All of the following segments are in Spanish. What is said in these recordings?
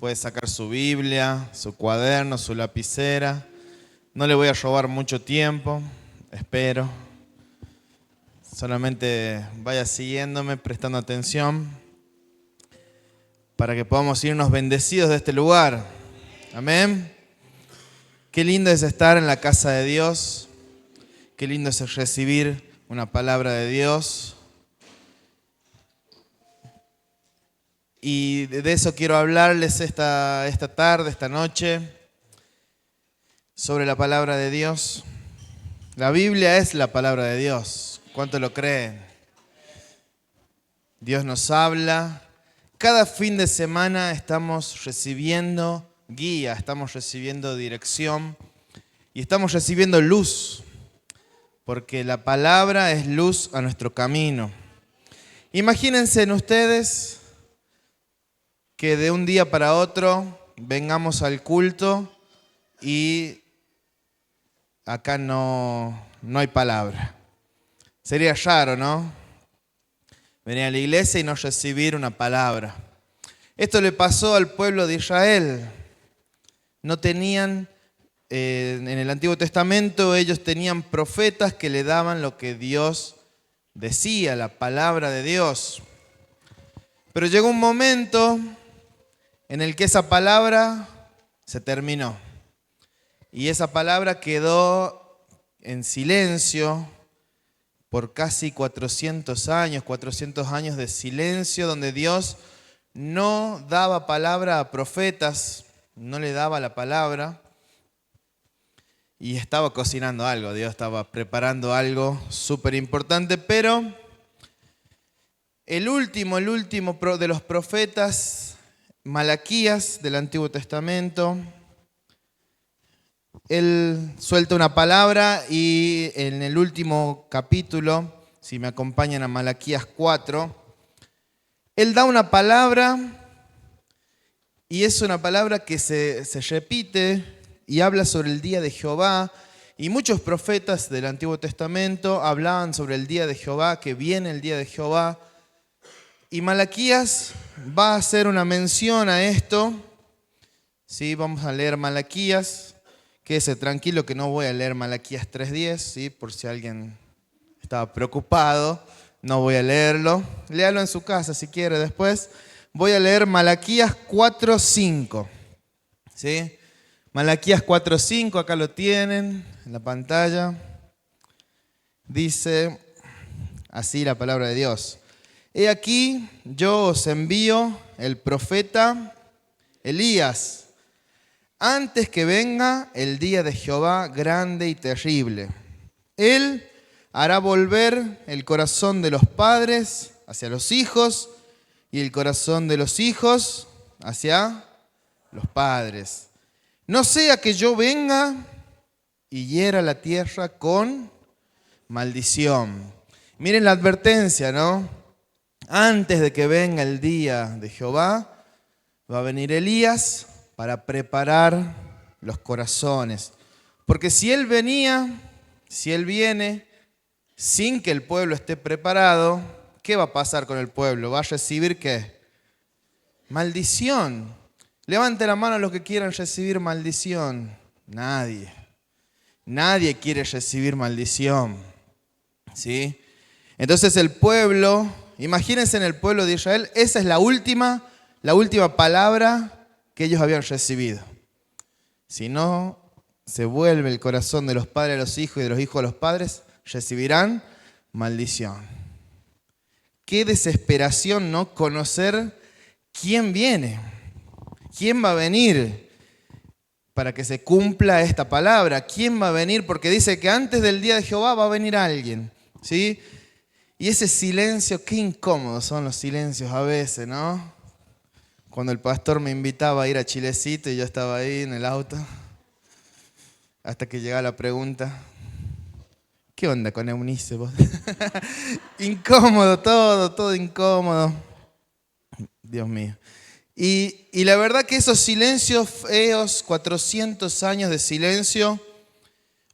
puede sacar su Biblia, su cuaderno, su lapicera. No le voy a robar mucho tiempo, espero. Solamente vaya siguiéndome, prestando atención, para que podamos irnos bendecidos de este lugar. Amén. Qué lindo es estar en la casa de Dios. Qué lindo es recibir una palabra de Dios. Y de eso quiero hablarles esta tarde, esta noche, sobre la palabra de Dios. La Biblia es la palabra de Dios. ¿Cuánto lo creen? Dios nos habla. Cada fin de semana estamos recibiendo guía, estamos recibiendo dirección y estamos recibiendo luz, porque la palabra es luz a nuestro camino. Imagínense en ustedes que de un día para otro vengamos al culto y acá no hay palabra. Sería raro, ¿no? Venir a la iglesia y no recibir una palabra. Esto le pasó al pueblo de Israel. No tenían, en el Antiguo Testamento, ellos tenían profetas que le daban lo que Dios decía, la palabra de Dios. Pero llegó un momento en el que esa palabra se terminó. Y esa palabra quedó en silencio por casi 400 años de silencio, donde Dios no daba palabra a profetas, no le daba la palabra. Y estaba cocinando algo, Dios estaba preparando algo súper importante, pero el último de los profetas, Malaquías del Antiguo Testamento, él suelta una palabra y en el último capítulo, si me acompañan a Malaquías 4, él da una palabra y es una palabra que se repite y habla sobre el día de Jehová. Y muchos profetas del Antiguo Testamento hablaban sobre el día de Jehová, que viene el día de Jehová. Y Malaquías va a hacer una mención a esto. ¿Sí? Vamos a leer Malaquías. Quédese tranquilo que no voy a leer Malaquías 3:10, ¿sí? Por si alguien estaba preocupado, no voy a leerlo. Léalo en su casa si quiere después. Voy a leer Malaquías 4:5. ¿Sí? Malaquías 4:5, acá lo tienen en la pantalla. Dice así la palabra de Dios. He aquí, yo os envío el profeta Elías, antes que venga el día de Jehová grande y terrible. Él hará volver el corazón de los padres hacia los hijos y el corazón de los hijos hacia los padres. No sea que yo venga y hiera la tierra con maldición. Miren la advertencia, ¿no? Antes de que venga el día de Jehová, va a venir Elías para preparar los corazones. Porque si él viene sin que el pueblo esté preparado, ¿qué va a pasar con el pueblo? ¿Va a recibir qué? Maldición. Levante la mano a los que quieran recibir maldición. Nadie. Nadie quiere recibir maldición. ¿Sí? Entonces el pueblo, imagínense en el pueblo de Israel, esa es la última palabra que ellos habían recibido. Si no se vuelve el corazón de los padres a los hijos y de los hijos a los padres, recibirán maldición. Qué desesperación no conocer quién viene, quién va a venir para que se cumpla esta palabra. ¿Quién va a venir? Porque dice que antes del día de Jehová va a venir alguien, ¿sí? Y ese silencio, qué incómodos son los silencios a veces, ¿no? Cuando el pastor me invitaba a ir a Chilecito y yo estaba ahí en el auto, hasta que llegaba la pregunta, ¿qué onda con Eunice vos? Incómodo todo incómodo. Dios mío. Y la verdad que esos silencios feos, 400 años de silencio,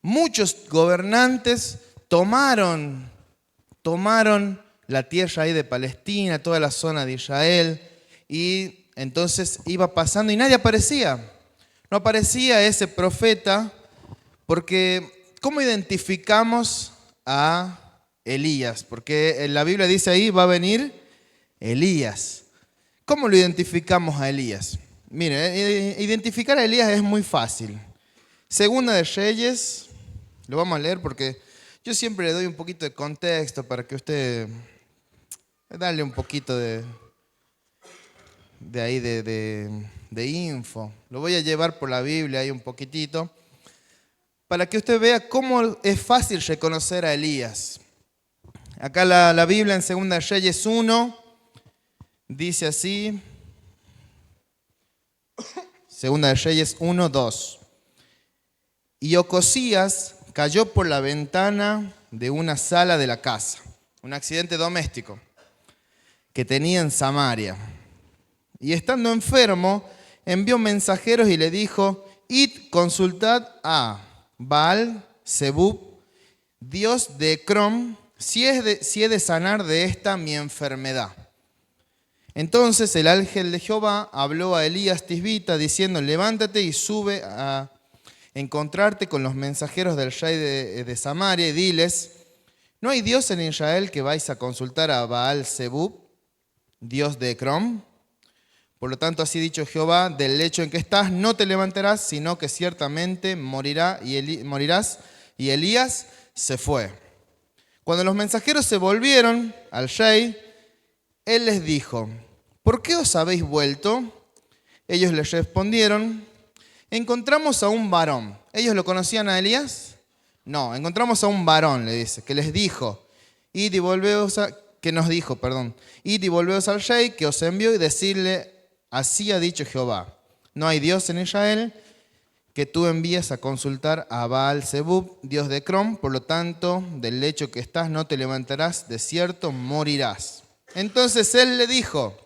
muchos gobernantes tomaron la tierra ahí de Palestina, toda la zona de Israel, y entonces iba pasando y nadie aparecía. No aparecía ese profeta porque ¿cómo identificamos a Elías? Porque en la Biblia dice ahí va a venir Elías. ¿Cómo lo identificamos a Elías? Mire, identificar a Elías es muy fácil. Segunda de Reyes, lo vamos a leer porque yo siempre le doy un poquito de contexto para que usted darle un poquito de ahí de info. Lo voy a llevar por la Biblia ahí un poquitito para que usted vea cómo es fácil reconocer a Elías. Acá la Biblia en Segunda de Reyes 1 dice así. Segunda de Reyes 1, 2. Y Ocosías cayó por la ventana de una sala de la casa, un accidente doméstico que tenía en Samaria. Y estando enfermo, envió mensajeros y le dijo, id, consultad a Baal-Zebub, dios de Ecrón, si he de sanar de esta mi enfermedad. Entonces el ángel de Jehová habló a Elías Tisbita diciendo, levántate y sube a encontrarte con los mensajeros del rey de Samaria y diles, ¿no hay Dios en Israel que vais a consultar a Baal-Zebub, dios de Ecrón? Por lo tanto, así dicho Jehová, del lecho en que estás no te levantarás, sino que ciertamente morirás. Y Elías se fue. Cuando los mensajeros se volvieron al rey, él les dijo, ¿por qué os habéis vuelto? Ellos les respondieron, encontramos a un varón. ¿Ellos lo conocían a Elías? No, encontramos a un varón, le dice, que les dijo, id y volveos id y volveos al rey que os envió y decirle, así ha dicho Jehová, no hay Dios en Israel que tú envíes a consultar a Baal-Zebub, dios de Ecrón, por lo tanto, del lecho que estás no te levantarás, de cierto morirás. Entonces él le dijo,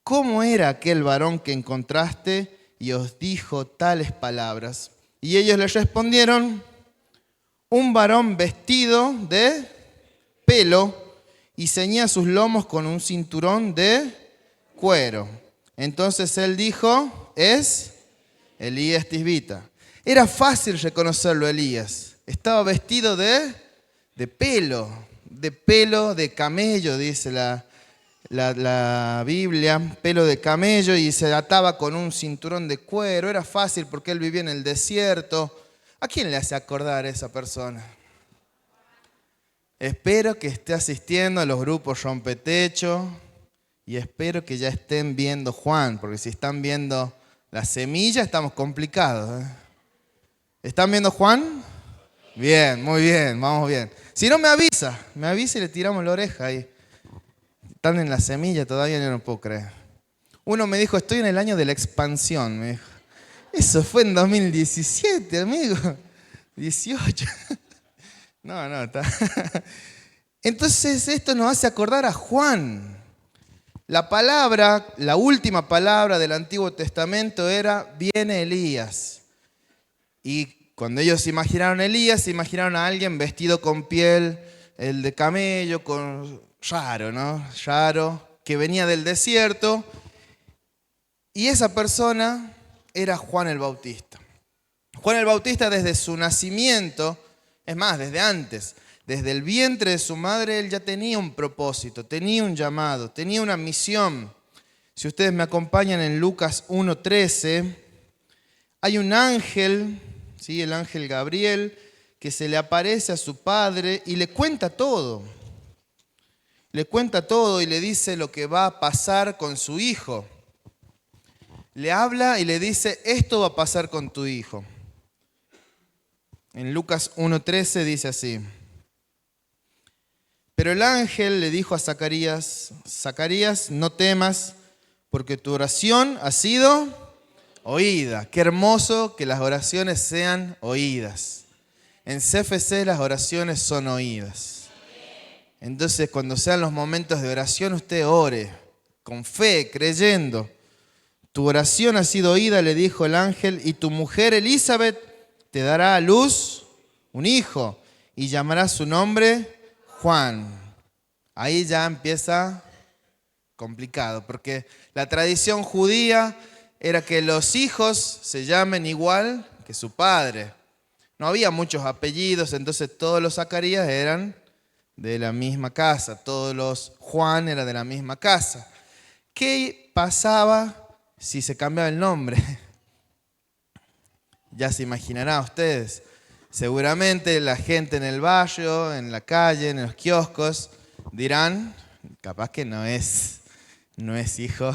¿cómo era aquel varón que encontraste y os dijo tales palabras? Y ellos le respondieron, un varón vestido de pelo y ceñía sus lomos con un cinturón de cuero. Entonces él dijo, es Elías Tisbita. Era fácil reconocerlo, Elías. Estaba vestido de pelo de camello, dice la Biblia, pelo de camello, y se ataba con un cinturón de cuero. Era fácil porque él vivía en el desierto. ¿A quién le hace acordar a esa persona? Espero que esté asistiendo a los grupos Rompetecho y espero que ya estén viendo Juan, porque si están viendo La Semilla estamos complicados. ¿Están viendo Juan? Bien, muy bien, vamos bien. Si no, me avisa y le tiramos la oreja ahí. Están en La Semilla todavía, yo no puedo creer. Uno me dijo, estoy en el año de la expansión, me dijo. Eso fue en 2017, amigo. 18. No, está. Entonces esto nos hace acordar a Juan. La última palabra del Antiguo Testamento era, viene Elías. Y cuando ellos imaginaron a Elías, se imaginaron a alguien vestido con piel, el de camello, raro, ¿no? Raro, que venía del desierto. Y esa persona era Juan el Bautista. Juan el Bautista desde su nacimiento, es más, desde antes, desde el vientre de su madre, él ya tenía un propósito, tenía un llamado, tenía una misión. Si ustedes me acompañan en Lucas 1:13, hay un ángel, ¿sí? El ángel Gabriel, que se le aparece a su padre y le cuenta todo. Le cuenta todo y le dice lo que va a pasar con su hijo. Le habla y le dice, esto va a pasar con tu hijo. En Lucas 1:13 dice así. Pero el ángel le dijo a Zacarías, Zacarías, no temas, porque tu oración ha sido oída. Qué hermoso que las oraciones sean oídas. En CFC las oraciones son oídas. Entonces, cuando sean los momentos de oración, usted ore con fe, creyendo. Tu oración ha sido oída, le dijo el ángel, y tu mujer Elizabeth te dará a luz un hijo y llamará su nombre Juan. Ahí ya empieza complicado, porque la tradición judía era que los hijos se llamen igual que su padre. No había muchos apellidos, entonces todos los Zacarías eran de la misma casa, todos los Juan eran de la misma casa. ¿Qué pasaba si se cambiaba el nombre? Ya se imaginarán ustedes. Seguramente la gente en el barrio, en la calle, en los kioscos, dirán, capaz que no es hijo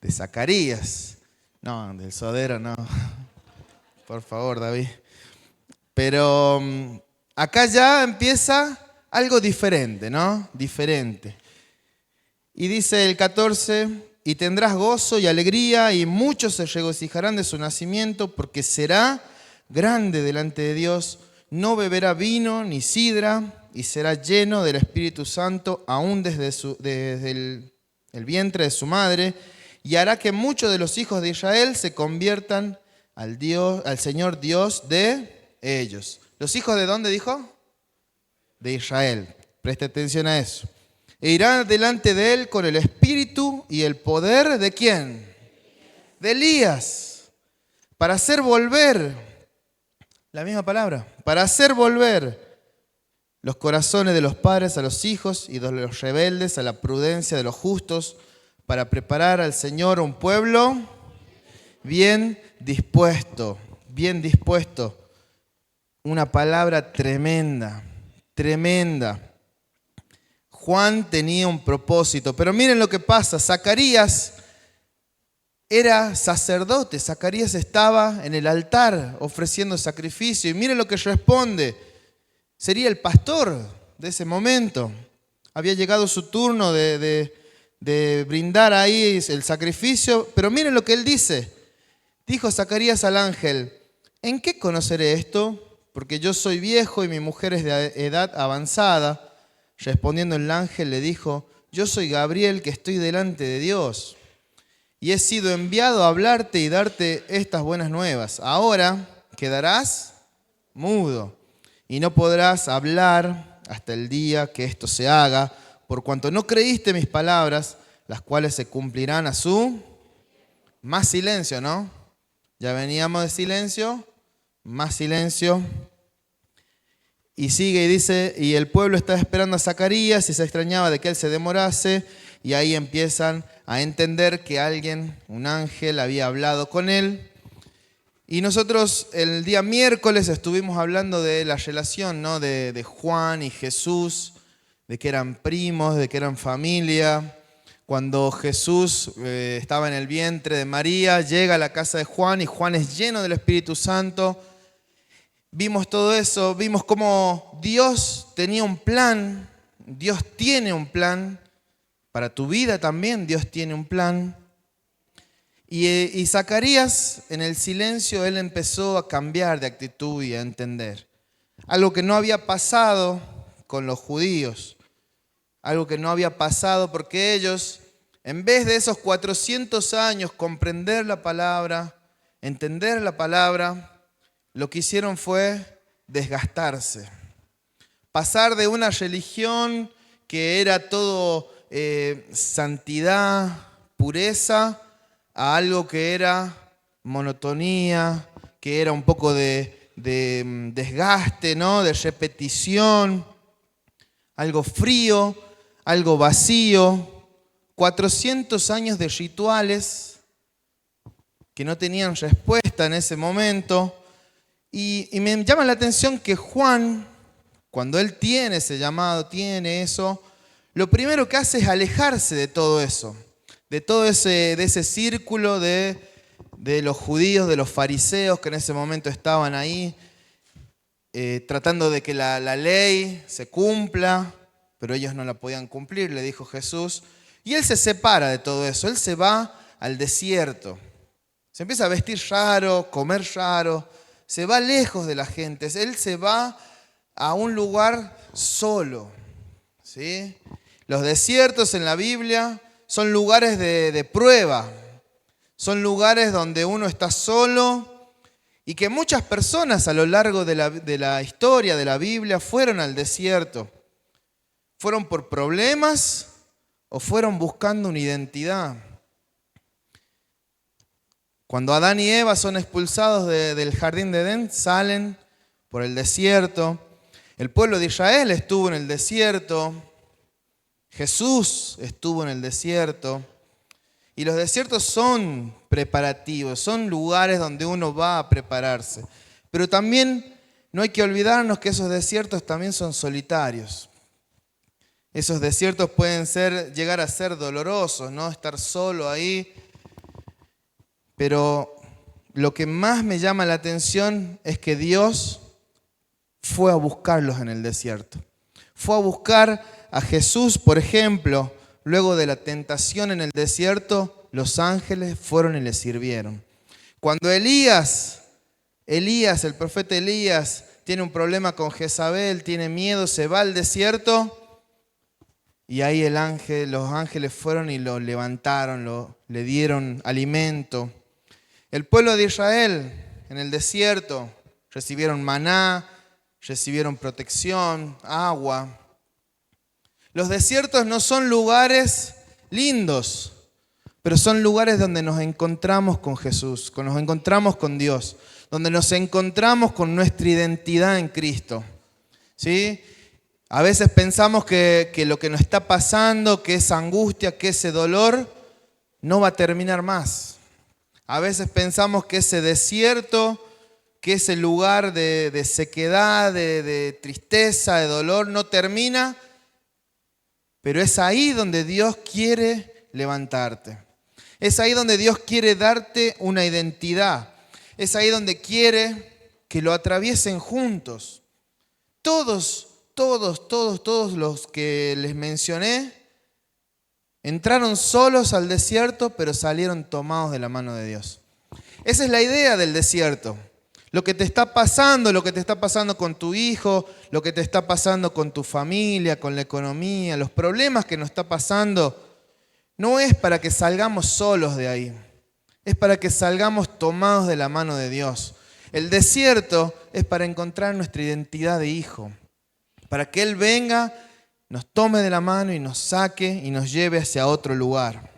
de Zacarías. No, del sodero no. Por favor, David. Pero acá ya empieza algo diferente, ¿no? Diferente. Y dice el 14, y tendrás gozo y alegría, y muchos se regocijarán de su nacimiento, porque será grande delante de Dios, no beberá vino ni sidra, y será lleno del Espíritu Santo, aún desde el vientre de su madre, y hará que muchos de los hijos de Israel se conviertan al Señor Dios de ellos. ¿Los hijos de dónde dijo? De Israel. Preste atención a eso. E irán delante de él con el espíritu y el poder ¿de quién? De Elías. Para hacer volver, la misma palabra, para hacer volver los corazones de los padres a los hijos y de los rebeldes a la prudencia de los justos, para preparar al Señor un pueblo bien dispuesto, bien dispuesto. Una palabra tremenda, tremenda. Juan tenía un propósito, pero miren lo que pasa. Zacarías era sacerdote, Zacarías estaba en el altar ofreciendo sacrificio y miren lo que responde. Sería el pastor de ese momento. Había llegado su turno de brindar ahí el sacrificio, pero miren lo que él dice. Dijo Zacarías al ángel, ¿en qué conoceré esto? Porque yo soy viejo y mi mujer es de edad avanzada. Respondiendo el ángel le dijo, yo soy Gabriel que estoy delante de Dios y he sido enviado a hablarte y darte estas buenas nuevas. Ahora quedarás mudo y no podrás hablar hasta el día que esto se haga, por cuanto no creíste mis palabras, las cuales se cumplirán a su... Más silencio, ¿no? Ya veníamos de silencio, más silencio. Y sigue y dice, y el pueblo estaba esperando a Zacarías y se extrañaba de que él se demorase. Y ahí empiezan a entender que alguien, un ángel, había hablado con él. Y nosotros el día miércoles estuvimos hablando de la relación, ¿no? de Juan y Jesús, de que eran primos, de que eran familia. Cuando Jesús estaba en el vientre de María, llega a la casa de Juan y Juan es lleno del Espíritu Santo. Vimos todo eso, vimos cómo Dios tenía un plan, Dios tiene un plan, para tu vida también Dios tiene un plan. Y Zacarías, en el silencio, él empezó a cambiar de actitud y a entender. Algo que no había pasado con los judíos, algo que no había pasado porque ellos, en vez de esos 400 años comprender la palabra, entender la palabra, lo que hicieron fue desgastarse. Pasar de una religión que era todo santidad, pureza, a algo que era monotonía, que era un poco de desgaste, ¿no? De repetición, algo frío, algo vacío. 400 años de rituales que no tenían respuesta en ese momento. Y me llama la atención que Juan, cuando él tiene ese llamado, tiene eso, lo primero que hace es alejarse de todo eso, de ese círculo de los judíos, de los fariseos que en ese momento estaban ahí, tratando de que la ley se cumpla, pero ellos no la podían cumplir, le dijo Jesús. Y él se separa de todo eso, él se va al desierto, se empieza a vestir raro, comer raro, se va lejos de la gente, él se va a un lugar solo, ¿sí? Los desiertos en la Biblia son lugares de prueba, son lugares donde uno está solo y que muchas personas a lo largo de la historia de la Biblia fueron al desierto. Fueron por problemas o fueron buscando una identidad. Cuando Adán y Eva son expulsados del jardín de Edén, salen por el desierto. El pueblo de Israel estuvo en el desierto. Jesús estuvo en el desierto. Y los desiertos son preparativos, son lugares donde uno va a prepararse. Pero también no hay que olvidarnos que esos desiertos también son solitarios. Esos desiertos pueden llegar a ser dolorosos, ¿no? Estar solo ahí. Pero lo que más me llama la atención es que Dios fue a buscarlos en el desierto. Fue a buscar a Jesús, por ejemplo, luego de la tentación en el desierto, los ángeles fueron y le sirvieron. Cuando Elías, el profeta Elías, tiene un problema con Jezabel, tiene miedo, se va al desierto y ahí los ángeles fueron y lo levantaron, le dieron alimento. El pueblo de Israel en el desierto recibieron maná, recibieron protección, agua. Los desiertos no son lugares lindos, pero son lugares donde nos encontramos con Jesús, nos encontramos con Dios, donde nos encontramos con nuestra identidad en Cristo. ¿Sí? A veces pensamos que lo que nos está pasando, que esa angustia, que ese dolor, no va a terminar más. A veces pensamos que ese desierto, que ese lugar de sequedad, de tristeza, de dolor, no termina, pero es ahí donde Dios quiere levantarte. Es ahí donde Dios quiere darte una identidad. Es ahí donde quiere que lo atraviesen juntos. Todos los que les mencioné entraron solos al desierto, pero salieron tomados de la mano de Dios. Esa es la idea del desierto. Lo que te está pasando con tu hijo, lo que te está pasando con tu familia, con la economía, los problemas que nos está pasando, no es para que salgamos solos de ahí. Es para que salgamos tomados de la mano de Dios. El desierto es para encontrar nuestra identidad de hijo. Para que Él venga, nos tome de la mano y nos saque y nos lleve hacia otro lugar.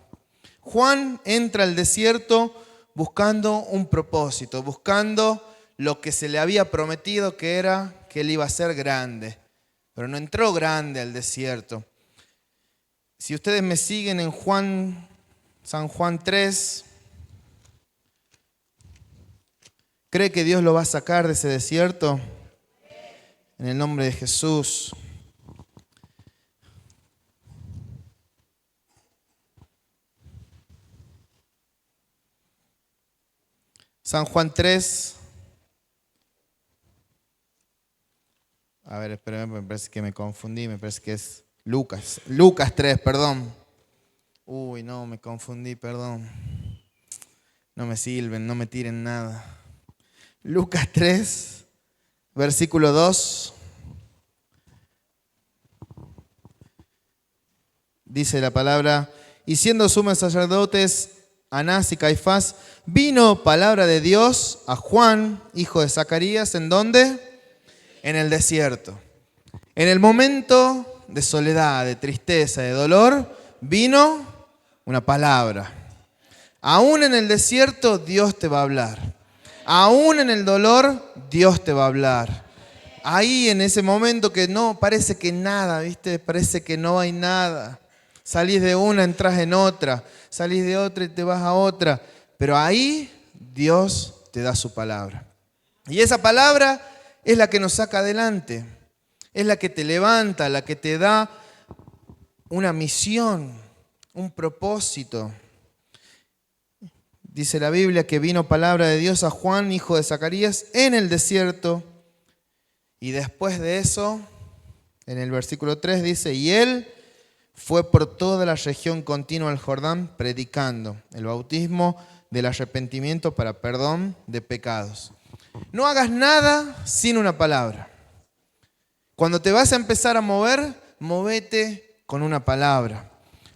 Juan entra al desierto buscando un propósito, buscando lo que se le había prometido, que era que él iba a ser grande. Pero no entró grande al desierto. Si ustedes me siguen en San Juan 3, ¿cree que Dios lo va a sacar de ese desierto? En el nombre de Jesús. San Juan 3. A ver, espérame, me parece que me confundí, me parece que es Lucas 3, perdón. Uy, no, me confundí, perdón. No me sirven, no me tiren nada. Lucas 3, versículo 2. Dice la palabra: y siendo sumos sacerdotes Anás y Caifás, vino palabra de Dios a Juan, hijo de Zacarías, ¿en dónde? En el desierto. En el momento de soledad, de tristeza, de dolor, vino una palabra. Aún en el desierto Dios te va a hablar. Aún en el dolor Dios te va a hablar. Ahí en ese momento que no, parece que nada, ¿viste? Parece que no hay nada. Salís de una, entras en otra. Salís de otra y te vas a otra. Pero ahí Dios te da su palabra. Y esa palabra es la que nos saca adelante. Es la que te levanta, la que te da una misión, un propósito. Dice la Biblia que vino palabra de Dios a Juan, hijo de Zacarías, en el desierto. Y después de eso, en el versículo 3 dice: y él fue por toda la región continua del Jordán predicando el bautismo del arrepentimiento para perdón de pecados. No hagas nada sin una palabra. Cuando te vas a empezar a mover, movete con una palabra.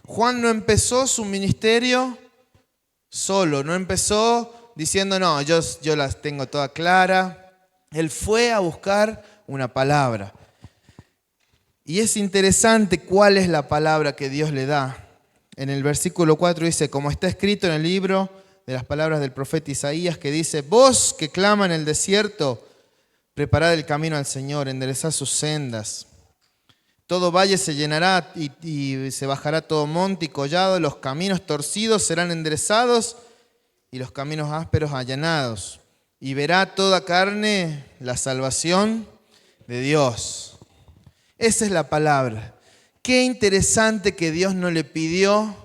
Juan no empezó su ministerio solo, no empezó diciendo, no, yo las tengo toda clara. Él fue a buscar una palabra. Y es interesante cuál es la palabra que Dios le da. en el versículo 4 dice, como está escrito en el libro de las palabras del profeta Isaías, que dice, voz que clama en el desierto, preparad el camino al Señor, enderezad sus sendas. Todo valle se llenará y se bajará todo monte y collado, los caminos torcidos serán enderezados y los caminos ásperos allanados. Y verá toda carne la salvación de Dios. Esa es la palabra. Qué interesante que Dios no le pidió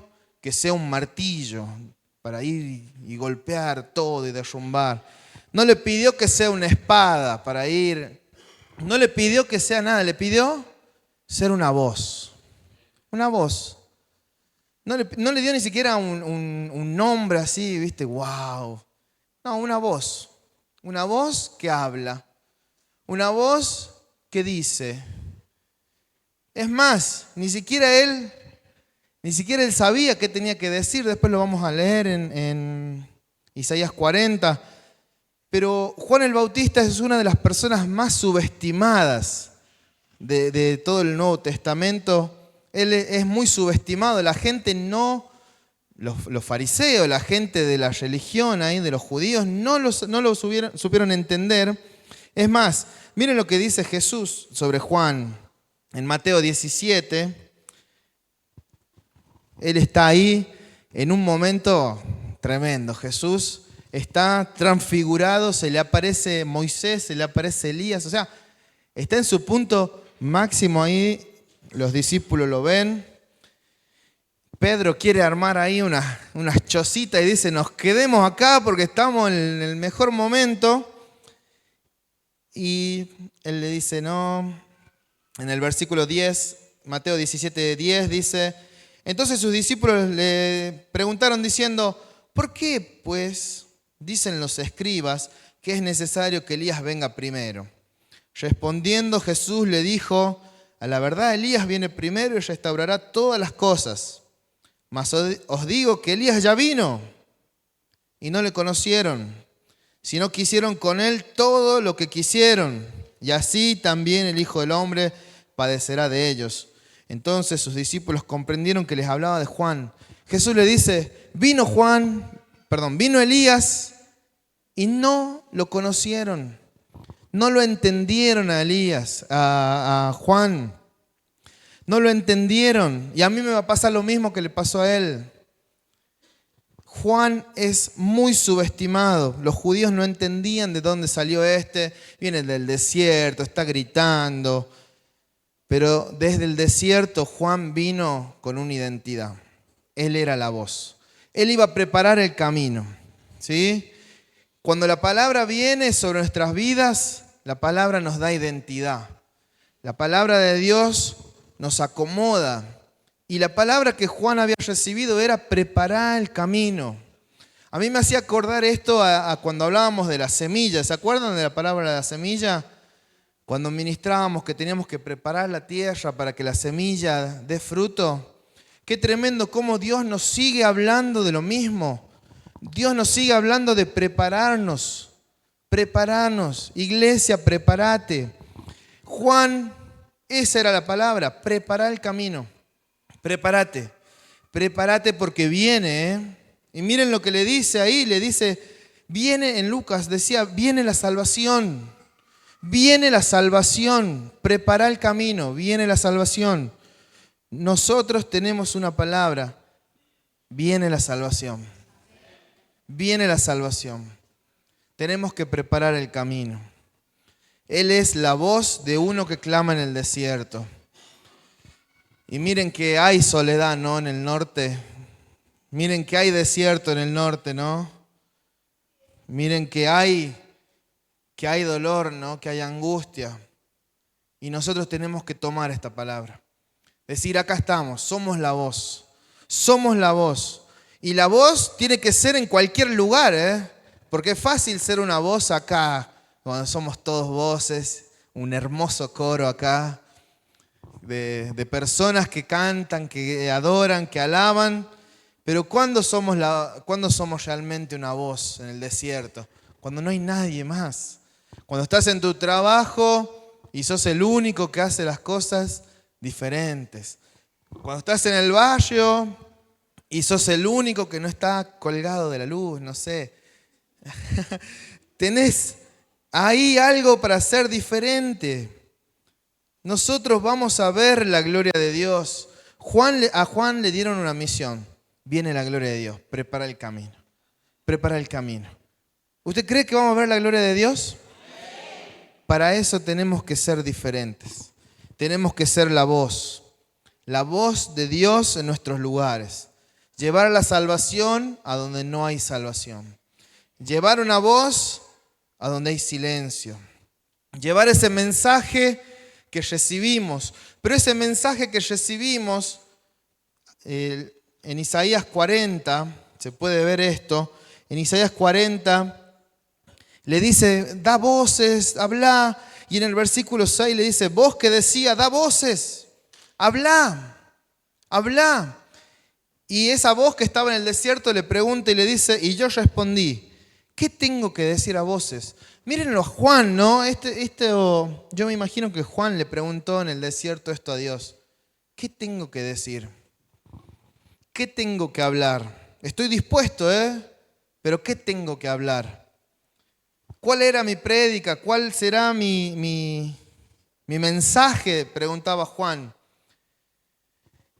que sea un martillo para ir y golpear todo y derrumbar. No le pidió que sea una espada para ir. No le pidió que sea nada, le pidió ser una voz. Una voz. No le dio ni siquiera un nombre así, ¿viste? ¡Wow! No, una voz. Una voz que habla. Una voz que dice. Es más, ni siquiera él sabía qué tenía que decir. Después lo vamos a leer en Isaías 40. Pero Juan el Bautista es una de las personas más subestimadas de todo el Nuevo Testamento. Él es muy subestimado. La gente no, los fariseos, la gente de la religión ahí, de los judíos, no lo supieron entender. Es más, miren lo que dice Jesús sobre Juan en Mateo 17. Él está ahí en un momento tremendo. Jesús está transfigurado, se le aparece Moisés, se le aparece Elías. O sea, está en su punto máximo ahí, los discípulos lo ven. Pedro quiere armar ahí unas chocitas y dice, nos quedemos acá porque estamos en el mejor momento. Y él le dice, no. En el versículo 10, Mateo 17:10 dice, entonces sus discípulos le preguntaron diciendo, ¿por qué pues dicen los escribas que es necesario que Elías venga primero? Respondiendo Jesús le dijo, a la verdad Elías viene primero y restaurará todas las cosas. Mas os digo que Elías ya vino y no le conocieron, sino que hicieron con él todo lo que quisieron. Y así también el Hijo del Hombre padecerá de ellos. Entonces sus discípulos comprendieron que les hablaba de Juan. Jesús le dice, vino Elías y no lo conocieron. No lo entendieron a Elías, a Juan. No lo entendieron. Y a mí me va a pasar lo mismo que le pasó a él. Juan es muy subestimado. Los judíos no entendían de dónde salió este. Viene del desierto, está gritando. Pero desde el desierto Juan vino con una identidad. Él era la voz. Él iba a preparar el camino. ¿Sí? Cuando la palabra viene sobre nuestras vidas, la palabra nos da identidad. La palabra de Dios nos acomoda. Y la palabra que Juan había recibido era preparar el camino. A mí me hacía acordar esto a cuando hablábamos de la semilla. ¿Se acuerdan de la palabra de la semilla? Cuando ministrábamos que teníamos que preparar la tierra para que la semilla dé fruto. Qué tremendo cómo Dios nos sigue hablando de lo mismo. Dios nos sigue hablando de prepararnos. Prepararnos. Iglesia, prepárate. Juan, esa era la palabra, preparar el camino. Prepárate. Prepárate porque viene. Y miren lo que le dice ahí. Le dice, viene en Lucas, decía, viene la salvación. Viene la salvación. Prepara el camino. Viene la salvación. Nosotros tenemos una palabra. Viene la salvación. Viene la salvación. Tenemos que preparar el camino. Él es la voz de uno que clama en el desierto. Y miren que hay soledad, ¿no? En el norte. Miren que hay desierto en el norte, ¿no? Miren que hay dolor, ¿no? Que hay angustia. Y nosotros tenemos que tomar esta palabra. Decir, acá estamos, somos la voz. Somos la voz. Y la voz tiene que ser en cualquier lugar, ¿eh? Porque es fácil ser una voz acá, cuando somos todos voces, un hermoso coro acá, de personas que cantan, que adoran, que alaban. Pero ¿cuándo somos realmente una voz en el desierto? Cuando no hay nadie más. Cuando estás en tu trabajo y sos el único que hace las cosas diferentes. Cuando estás en el barrio y sos el único que no está colgado de la luz, no sé. Tenés ahí algo para ser diferente. Nosotros vamos a ver la gloria de Dios. A Juan le dieron una misión. Viene la gloria de Dios. Prepara el camino. Prepara el camino. ¿Usted cree que vamos a ver la gloria de Dios? Para eso tenemos que ser diferentes. Tenemos que ser la voz de Dios en nuestros lugares. Llevar la salvación a donde no hay salvación. Llevar una voz a donde hay silencio. Llevar ese mensaje que recibimos. Pero ese mensaje que recibimos, en Isaías 40, se puede ver esto, en Isaías 40 le dice, da voces, habla. Y en el versículo 6 le dice, vos que decía, da voces, habla, habla. Y esa voz que estaba en el desierto le pregunta y le dice, y yo respondí, ¿qué tengo que decir a voces? Mírenlo a Juan, ¿no? Yo me imagino que Juan le preguntó en el desierto esto a Dios. ¿Qué tengo que decir? ¿Qué tengo que hablar? Estoy dispuesto, pero ¿qué tengo que hablar? ¿Cuál era mi prédica? ¿Cuál será mi mensaje? Preguntaba Juan.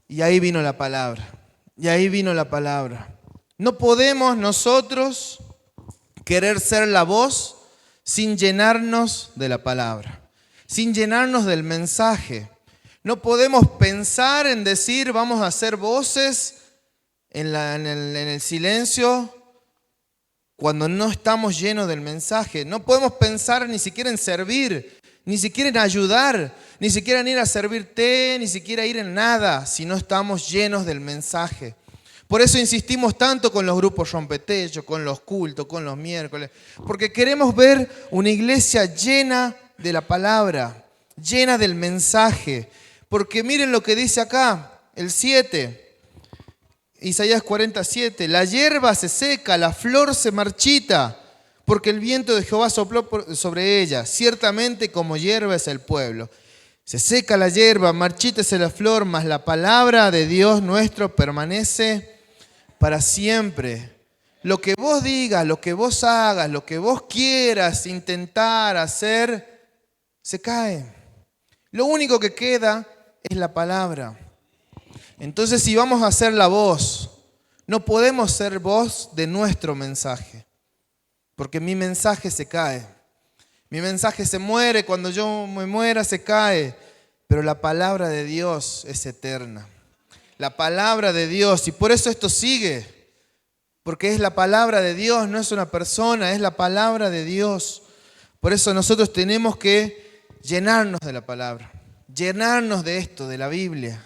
Y ahí vino la palabra. Y ahí vino la palabra. No podemos nosotros querer ser la voz sin llenarnos de la palabra, sin llenarnos del mensaje. No podemos pensar en decir vamos a hacer voces en el silencio cuando no estamos llenos del mensaje. No podemos pensar ni siquiera en servir, ni siquiera en ayudar, ni siquiera en ir a servir té, ni siquiera ir en nada si no estamos llenos del mensaje. Por eso insistimos tanto con los grupos rompetechos, con los cultos, con los miércoles, porque queremos ver una iglesia llena de la palabra, llena del mensaje. Porque miren lo que dice acá, el 7, Isaías 47, la hierba se seca, la flor se marchita, porque el viento de Jehová sopló sobre ella. Ciertamente como hierba es el pueblo. Se seca la hierba, marchítese la flor, mas la palabra de Dios nuestro permanece para siempre. Lo que vos digas, lo que vos hagas, lo que vos quieras intentar hacer, se cae. Lo único que queda es la palabra. Entonces, si vamos a ser la voz, no podemos ser voz de nuestro mensaje, porque mi mensaje se cae. Mi mensaje se muere, cuando yo me muera se cae, pero la palabra de Dios es eterna. La palabra de Dios, y por eso esto sigue, porque es la palabra de Dios, no es una persona, es la palabra de Dios. Por eso nosotros tenemos que llenarnos de la palabra, llenarnos de esto, de la Biblia.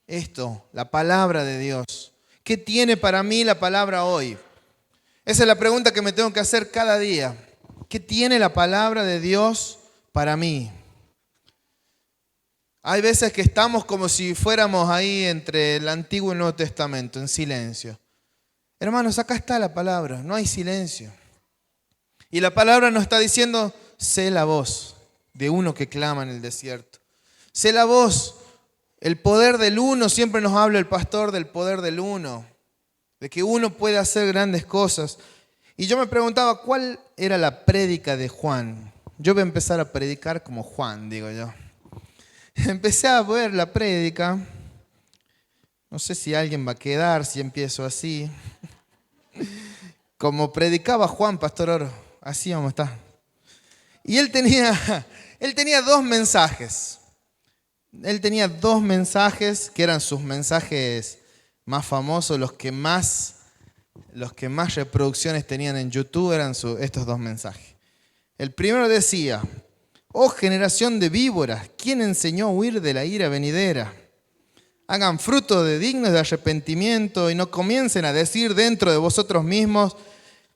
Esto, la palabra de Dios. ¿Qué tiene para mí la palabra hoy? Esa es la pregunta que me tengo que hacer cada día. ¿Qué tiene la palabra de Dios para mí? Hay veces que estamos como si fuéramos ahí entre el Antiguo y el Nuevo Testamento, en silencio. Hermanos, acá está la palabra, no hay silencio. Y la palabra nos está diciendo, sé la voz de uno que clama en el desierto. Sé la voz, el poder del uno, siempre nos habla el pastor del poder del uno, de que uno puede hacer grandes cosas. Y yo me preguntaba, ¿cuál era la prédica de Juan? Yo voy a empezar a predicar como Juan, digo yo. Empecé a ver la prédica. No sé si alguien va a quedar si empiezo así. Como predicaba Juan, Pastor Oro. Así vamos a estar. Y él tenía dos mensajes. Él tenía dos mensajes que eran sus mensajes más famosos, los que más reproducciones tenían en YouTube eran estos dos mensajes. El primero decía: oh generación de víboras, ¿quién enseñó a huir de la ira venidera? Hagan fruto de dignos de arrepentimiento y no comiencen a decir dentro de vosotros mismos,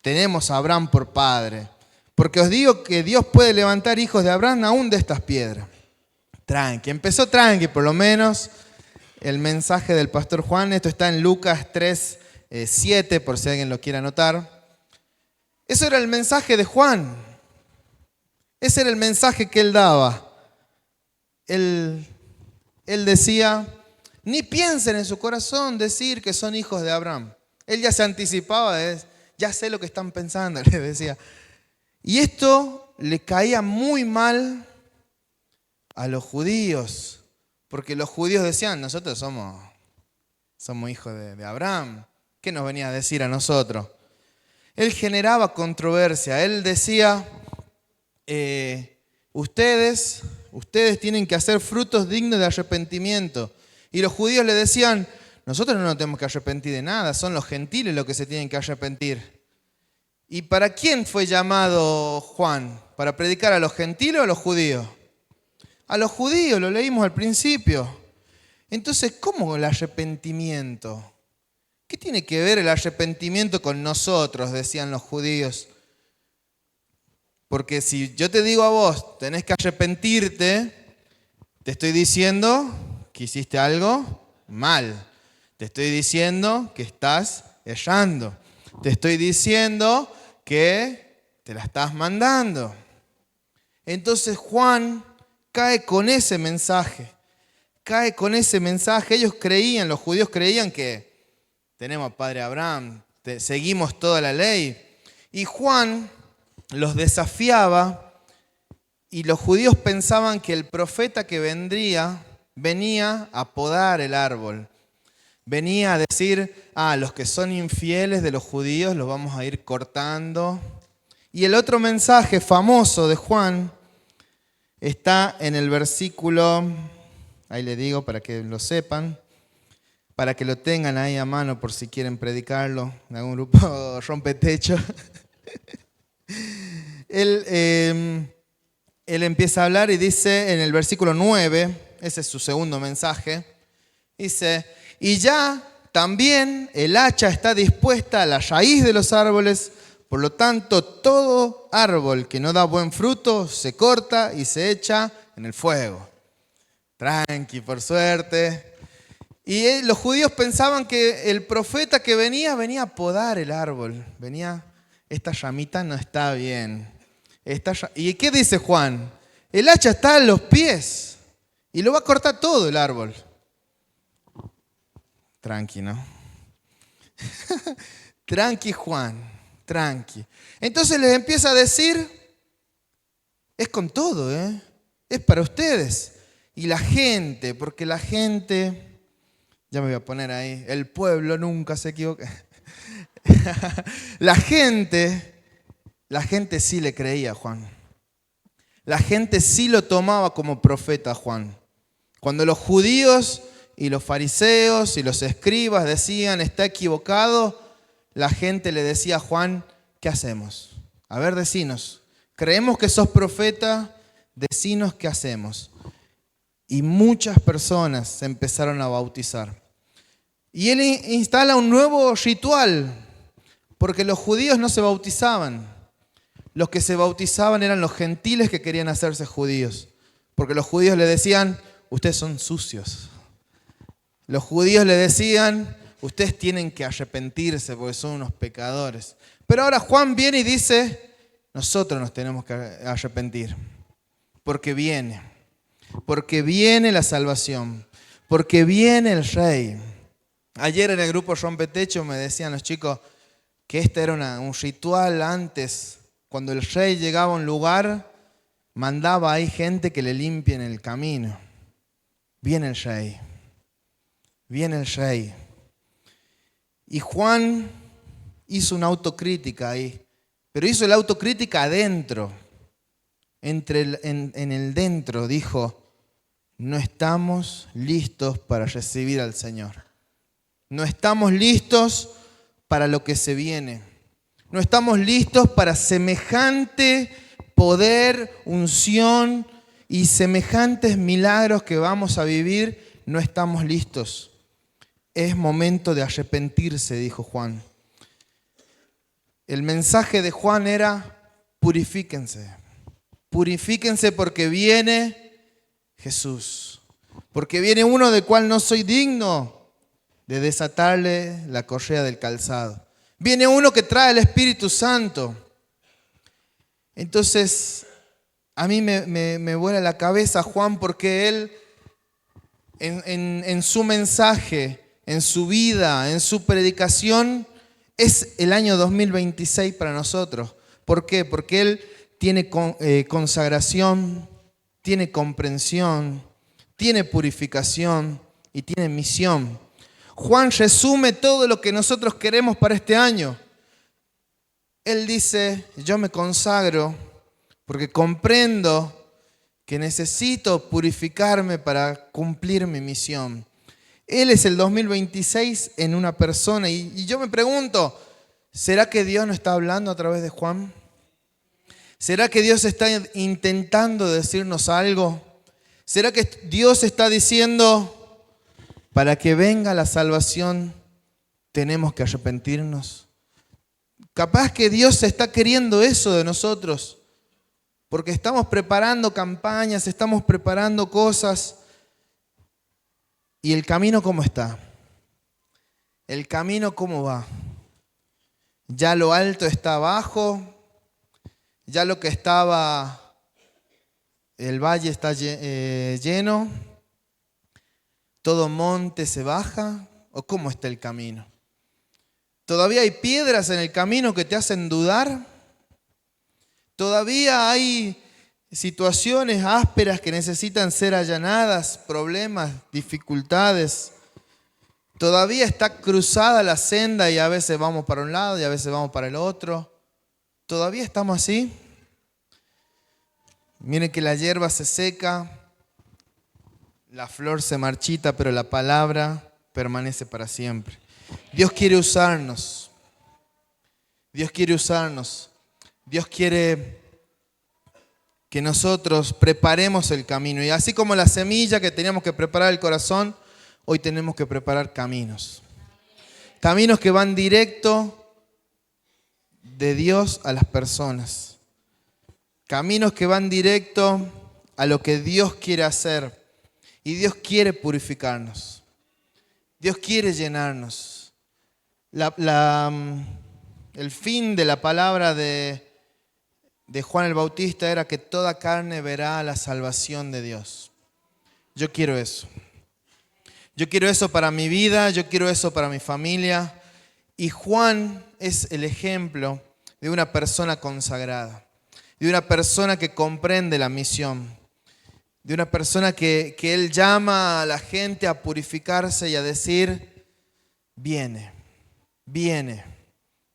tenemos a Abraham por padre. Porque os digo que Dios puede levantar hijos de Abraham aún de estas piedras. Tranqui, empezó tranqui por lo menos el mensaje del pastor Juan. Esto está en Lucas 3, 7, por si alguien lo quiere anotar. Eso era el mensaje de Juan. Ese era el mensaje que él daba. Él decía, Ni piensen en su corazón decir que son hijos de Abraham. Él ya se anticipaba, ya sé lo que están pensando, les decía. Y esto le caía muy mal a los judíos, porque los judíos decían, nosotros somos hijos de Abraham. ¿Qué nos venía a decir a nosotros? Él generaba controversia. Él decía, ustedes tienen que hacer frutos dignos de arrepentimiento. Y los judíos le decían, nosotros no nos tenemos que arrepentir de nada, son los gentiles los que se tienen que arrepentir. ¿Y para quién fue llamado Juan? ¿Para predicar a los gentiles o a los judíos? A los judíos, lo leímos al principio. Entonces, ¿cómo el arrepentimiento? ¿Qué tiene que ver el arrepentimiento con nosotros? Decían los judíos. Porque si yo te digo a vos, tenés que arrepentirte, te estoy diciendo que hiciste algo mal. Te estoy diciendo que estás errando. Te estoy diciendo que te la estás mandando. Entonces Juan cae con ese mensaje. Ellos creían, los judíos creían que tenemos a Padre Abraham, seguimos toda la ley. Y Juan los desafiaba y los judíos pensaban que el profeta que venía a podar el árbol. Venía a decir, los que son infieles de los judíos los vamos a ir cortando. Y el otro mensaje famoso de Juan está en el versículo, ahí le digo para que lo sepan, para que lo tengan ahí a mano por si quieren predicarlo, en algún grupo rompetecho. Él empieza a hablar y dice en el versículo 9, ese es su segundo mensaje, dice, y ya también el hacha está dispuesta a la raíz de los árboles, por lo tanto todo árbol que no da buen fruto se corta y se echa en el fuego. Tranqui, por suerte. Y los judíos pensaban que el profeta que venía a podar el árbol. Esta ramita no está bien. ¿Y qué dice Juan? El hacha está en los pies y lo va a cortar todo el árbol. Tranqui, ¿no? Tranqui, Juan, tranqui. Entonces les empieza a decir, es con todo, es para ustedes. Y la gente, porque la gente, ya me voy a poner ahí, el pueblo nunca se equivoca. La gente sí le creía a Juan. La gente sí lo tomaba como profeta a Juan. Cuando los judíos y los fariseos y los escribas decían, está equivocado, la gente le decía a Juan, ¿qué hacemos? A ver, decinos. Creemos que sos profeta, decinos qué hacemos. Y muchas personas se empezaron a bautizar. Y él instala un nuevo ritual, porque los judíos no se bautizaban. Los que se bautizaban eran los gentiles que querían hacerse judíos. Porque los judíos le decían, ustedes son sucios. Los judíos le decían, ustedes tienen que arrepentirse porque son unos pecadores. Pero ahora Juan viene y dice, nosotros nos tenemos que arrepentir. Porque viene la salvación, porque viene el Rey. Ayer en el grupo Rompetecho me decían los chicos que este era un ritual antes. Cuando el Rey llegaba a un lugar, mandaba ahí gente que le limpien el camino. Viene el Rey. Viene el Rey. Y Juan hizo una autocrítica ahí, pero hizo la autocrítica adentro. En el dentro dijo, no estamos listos para recibir al Señor. No estamos listos para lo que se viene. No estamos listos para semejante poder, unción y semejantes milagros que vamos a vivir. No estamos listos. Es momento de arrepentirse, dijo Juan. El mensaje de Juan era, purifíquense. Purifíquense porque viene Jesús. Porque viene uno del cual no soy digno de desatarle la correa del calzado. Viene uno que trae el Espíritu Santo. Entonces, a mí me vuela la cabeza Juan porque él en su mensaje, en su vida, en su predicación, es el año 2026 para nosotros. ¿Por qué? Porque Él tiene consagración, tiene comprensión, tiene purificación y tiene misión. Juan resume todo lo que nosotros queremos para este año. Él dice, yo me consagro porque comprendo que necesito purificarme para cumplir mi misión. Él es el 2026 en una persona y yo me pregunto, ¿será que Dios no está hablando a través de Juan? ¿Será que Dios está intentando decirnos algo? ¿Será que Dios está diciendo, para que venga la salvación tenemos que arrepentirnos? Capaz que Dios está queriendo eso de nosotros, porque estamos preparando campañas, estamos preparando cosas. ¿Y el camino cómo está? ¿El camino cómo va? ¿Ya lo alto está abajo? ¿Ya lo que estaba, el valle está lleno? ¿Todo monte se baja? ¿O cómo está el camino? ¿Todavía hay piedras en el camino que te hacen dudar? ¿Todavía hay situaciones ásperas que necesitan ser allanadas, problemas, dificultades? Todavía está cruzada la senda y a veces vamos para un lado y a veces vamos para el otro. ¿Todavía estamos así? Miren que la hierba se seca, la flor se marchita, pero la palabra permanece para siempre. Dios quiere usarnos. Dios quiere usarnos. Dios quiere que nosotros preparemos el camino. Y así como la semilla que teníamos que preparar el corazón, hoy tenemos que preparar caminos. Caminos que van directo de Dios a las personas. Caminos que van directo a lo que Dios quiere hacer. Y Dios quiere purificarnos. Dios quiere llenarnos. El fin de la palabra de Juan el Bautista era que toda carne verá la salvación de Dios. Yo quiero eso. Yo quiero eso para mi vida, yo quiero eso para mi familia. Y Juan es el ejemplo de una persona consagrada, de una persona que comprende la misión, de una persona que él llama a la gente a purificarse y a decir, viene, viene,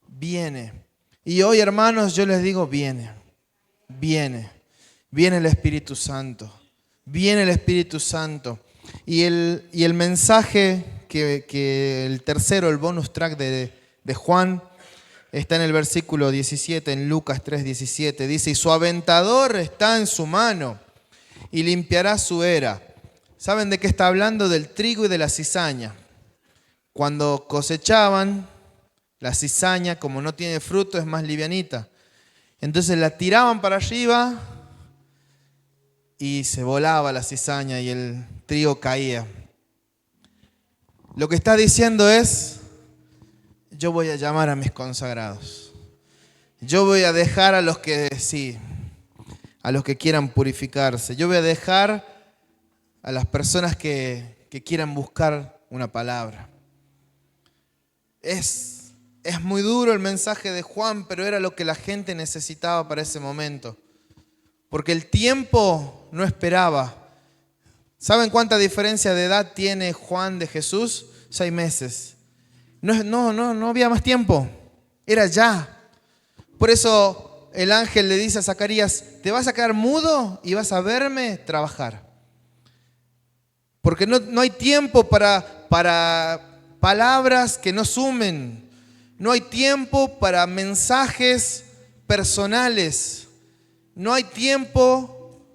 viene. Y hoy, hermanos, yo les digo, viene, viene, viene el Espíritu Santo, viene el Espíritu Santo. Y el mensaje que el tercero, el bonus track de Juan, está en el versículo 17, en Lucas 3:17. Dice, y su aventador está en su mano y limpiará su era. ¿Saben de qué está hablando? Del trigo y de la cizaña. Cuando cosechaban, la cizaña, como no tiene fruto, es más livianita. Entonces la tiraban para arriba y se volaba la cizaña y el trigo caía. Lo que está diciendo es, yo voy a llamar a mis consagrados. Yo voy a dejar a los que a los que quieran purificarse. Yo voy a dejar a las personas que quieran buscar una palabra. Es muy duro el mensaje de Juan, pero era lo que la gente necesitaba para ese momento. Porque el tiempo no esperaba. ¿Saben cuánta diferencia de edad tiene Juan de Jesús? 6 meses. No había más tiempo. Era ya. Por eso el ángel le dice a Zacarías, te vas a quedar mudo y vas a verme trabajar. Porque no hay tiempo para palabras que no sumen. No hay tiempo para mensajes personales. No hay tiempo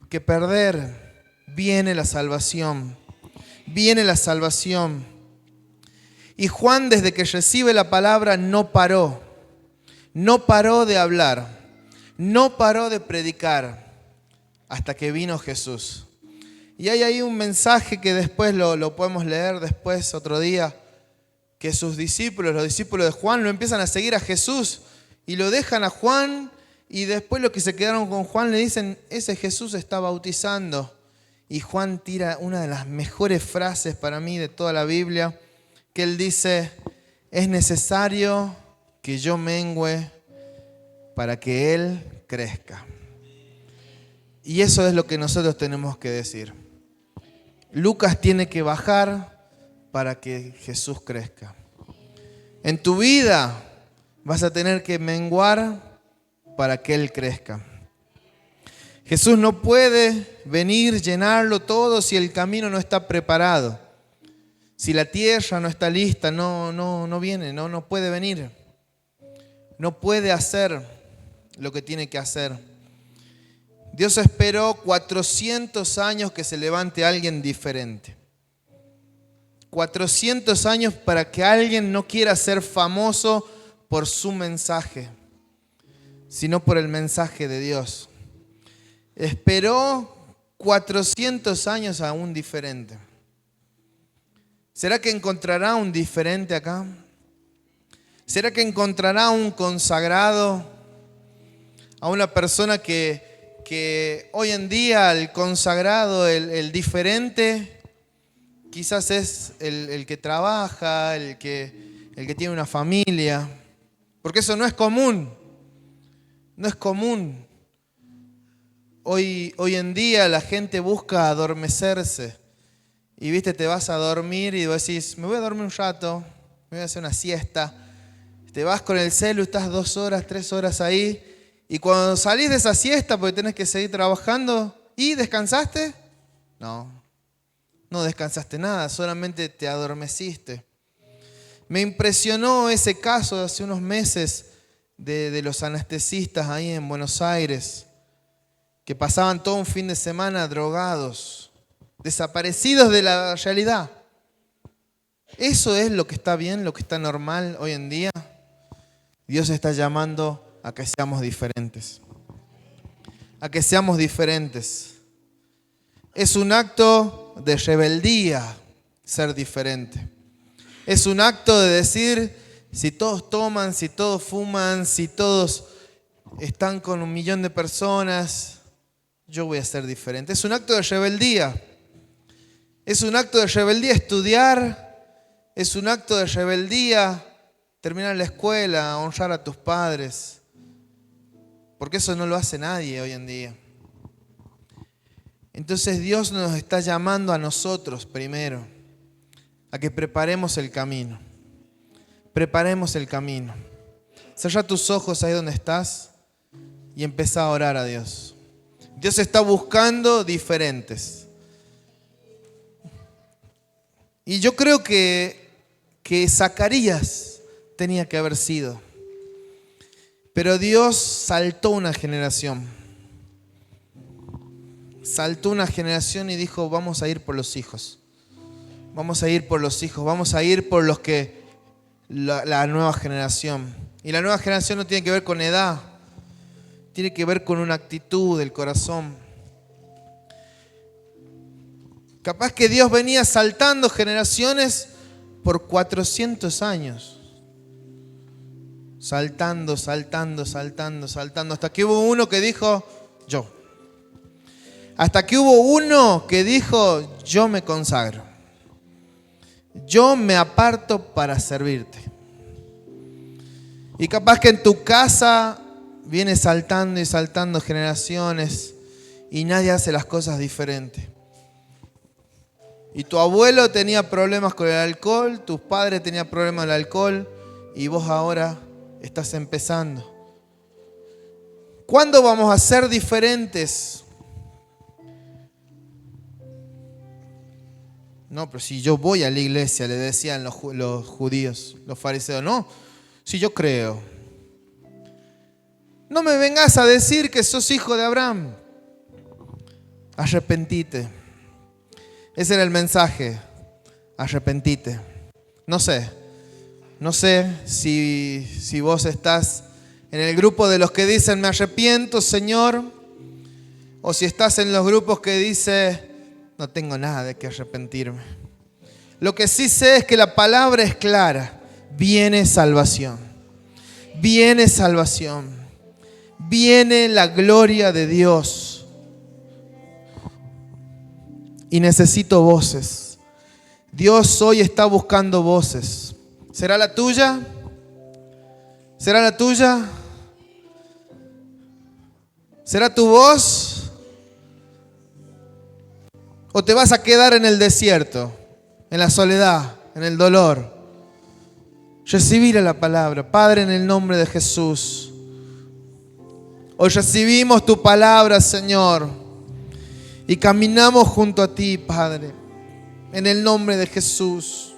que perder. Viene la salvación. Viene la salvación. Y Juan, desde que recibe la palabra, no paró. No paró de hablar. No paró de predicar hasta que vino Jesús. Y hay ahí un mensaje que después lo podemos leer después, otro día, que sus discípulos, los discípulos de Juan, lo empiezan a seguir a Jesús y lo dejan a Juan, y después los que se quedaron con Juan le dicen, ese Jesús está bautizando. Y Juan tira una de las mejores frases para mí de toda la Biblia, que él dice, es necesario que yo mengüe para que Él crezca. Y eso es lo que nosotros tenemos que decir. Lucas tiene que bajar para que Jesús crezca. En tu vida vas a tener que menguar para que Él crezca. Jesús no puede venir, llenarlo todo si el camino no está preparado. Si la tierra no está lista, no viene, no puede venir. No puede hacer lo que tiene que hacer. Dios esperó 400 años que se levante alguien diferente. 400 años para que alguien no quiera ser famoso por su mensaje, sino por el mensaje de Dios. Esperó 400 años a un diferente. ¿Será que encontrará un diferente acá? ¿Será que encontrará un consagrado? A una persona que hoy en día el consagrado, el diferente, quizás es el que trabaja, el que tiene una familia. Porque eso no es común. No es común. Hoy en día la gente busca adormecerse. Y viste, te vas a dormir y vos decís, me voy a dormir un rato, me voy a hacer una siesta. Te vas con el celu, estás 2 horas, 3 horas ahí. Y cuando salís de esa siesta, porque tenés que seguir trabajando, ¿y descansaste? No descansaste nada, solamente te adormeciste. Me impresionó ese caso de hace unos meses de los anestesistas ahí en Buenos Aires, que pasaban todo un fin de semana drogados, desaparecidos de la realidad. ¿Eso es lo que está bien, lo que está normal hoy en día? Dios está llamando a que seamos diferentes. A que seamos diferentes. Es un acto de rebeldía ser diferente. Es un acto de decir, si todos toman, si todos fuman, si todos están con 1 millón de personas, yo voy a ser diferente. Es un acto de rebeldía. Es un acto de rebeldía estudiar. Es un acto de rebeldía terminar la escuela, honrar a tus padres. Porque eso no lo hace nadie hoy en día. Entonces Dios nos está llamando a nosotros primero, a que preparemos el camino. Preparemos el camino. Cerra tus ojos ahí donde estás y empezá a orar a Dios. Dios está buscando diferentes. Y yo creo que Zacarías tenía que haber sido. Pero Dios saltó una generación. Saltó una generación y dijo, vamos a ir por los hijos. Vamos a ir por los hijos. Vamos a ir por los que la nueva generación. Y la nueva generación no tiene que ver con edad. Tiene que ver con una actitud del corazón. Capaz que Dios venía saltando generaciones por 400 años. Saltando, hasta que hubo uno que dijo, yo. Hasta que hubo uno que dijo, yo me consagro. Yo me aparto para servirte. Y capaz que en tu casa viene saltando y saltando generaciones y nadie hace las cosas diferentes. Y tu abuelo tenía problemas con el alcohol, tus padres tenían problemas con el alcohol y vos ahora estás empezando. ¿Cuándo vamos a ser diferentes? No, pero si yo voy a la iglesia, le decían los judíos, los fariseos. No, si yo creo. No me vengas a decir que sos hijo de Abraham. Arrepentite. Ese era el mensaje. Arrepentite. No sé si vos estás en el grupo de los que dicen me arrepiento, Señor, o si estás en los grupos que dice no tengo nada de qué arrepentirme. Lo que sí sé es que la palabra es clara. Viene salvación. Viene salvación. Viene la gloria de Dios. y necesito voces. Dios hoy está buscando voces. ¿Será la tuya? ¿Será la tuya? ¿Será tu voz? ¿O te vas a quedar en el desierto, en la soledad, en el dolor? Recibir la palabra. Padre, en el nombre de Jesús, hoy recibimos tu palabra, Señor, y caminamos junto a ti, Padre, en el nombre de Jesús.